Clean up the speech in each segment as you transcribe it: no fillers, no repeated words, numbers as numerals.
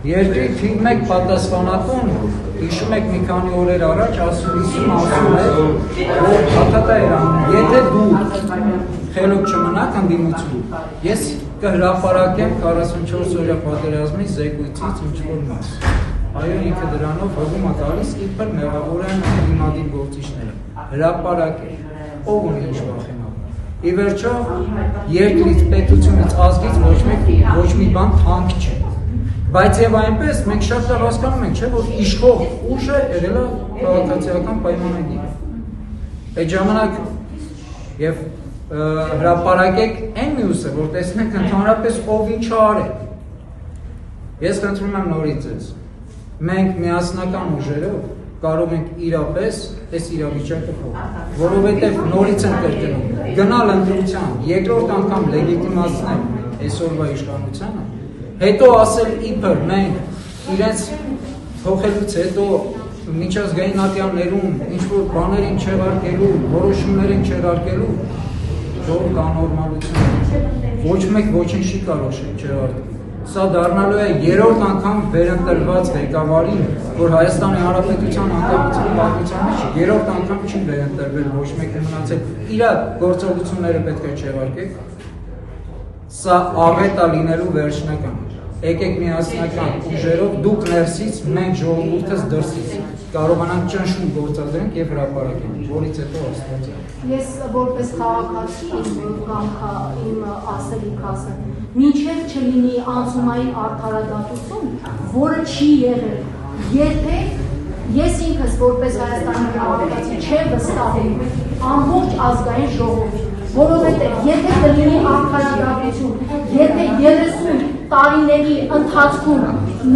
Երկրի թիվ 1 պատասխանատուն հիշում եք մի քանի օրեր առաջ ասում է, որ հաթաթա էր անում, եթե դու խելոք չմնաք ընդդիմություն, ես կհրապարակեմ 44 օրյա պատերազմի զեկույցից ինչ-որ մաս։ Այո, ինքը դրանով հողում է տալիս, իբր մեղավոր են ընդդիմադիր գործիչները, հրապարակել, ով ունի ինչ վախենալ։ Ի վերջո, երկրից, պետությունից, ազգից ոչ մի բան թանկ չէ։ Բայց եւ այնպես մենք շատ լավ հասկանում ենք, չէ՞, որ իշխող ուժը եղել է քաղաքացիական պայմանագիր։ Այդ ժամանակ եւ հրապարակեք այն մյուսը, որ տեսնենք ընդհանրապես ով ինչ է արել։ Ես խնդրում եմ նորից ձեզ, մենք միասնական ուժերով կարող ենք իրապես այս իրավիճակը փոխել, որովհետեւ նորից են կրկնում, գնալ ընտրության, երկրորդ անգամ լեգիտիմացնել այսօրվա իշխանությանը, հետո ասել իբր մենք իրենց փոխելուց հետո միջազգային ատյաններում ինչ-որ բաներ են չեղարկելու, որոշումներ են չեղարկելու, ժողովուրդ աննորմալություն, ոչ մեկ ոչինչ չի կարող չեղարկել։ Սա դառնալու է երրորդ անգամ վերընտրված ղեկավարին, որ Հայաստանի Հանրապետության անկախության պատմության մեջ երրորդ անգամ չի վերընտրվել, ոչ մեկը մնացել, իր գործողությունները պետք է չեղարկեք։ Սա աղետ է լինելու վերջնական։ Եկեք միասնական ուժերով դուք ներսից, մենք ժողովուրդս դրսից կարողանանք ճնշում գործադրենք եւ հրապարակենք, որից հետո աստվածային։ Ես որպես քաղաքացի իմ ասելիք ասեմ, մինչև չլինի անցումային արդարադատություն, որը չի եղել, երբեք ես ինքս որպես Հայաստանի քաղաքացի չեմ վստահում ամբողջ ազգային ժողովին, որովհետև եթե կլինի արդարադատություն, եթե 30 տարիների ընթացքում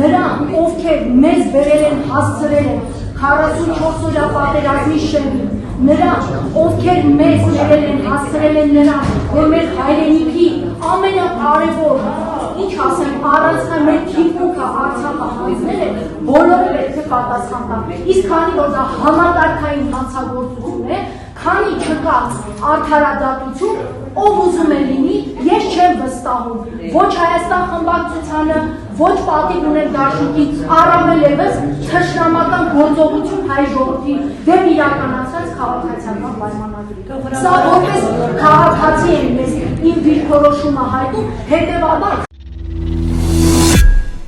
նրանք, ովքեր մեզ բերել են, հասցրել են 44 օրյա պատերազմի շեմին, նրանք, ովքեր մեզ բերել են, հասցրել են նրանք, որ մեր հայրենիքի ամենակարևոր, ինչ ասեմ, առանցքը մեր թիկունքը Արցախը հանձնել է, բոլորը պետք է պատասխան տան։ Իսկ քանի որ դա համակարգային հանցագործություն է, քանի չկա արդարադատություն, ով ուզում է լինի, ես չեմ վստահում։ Ոչ Հայաստան խմբակցությանը, ոչ պատիվ ունեն դաշույնի, առավել ևս թշնամական գործողություն հայ ժողովրդի դեմ իրականացած քաղաքացիական պայմանագրի։ Սա որպես քաղաքացի եմ ես իմ դիրքորոշումը հայտնում, հետևաբար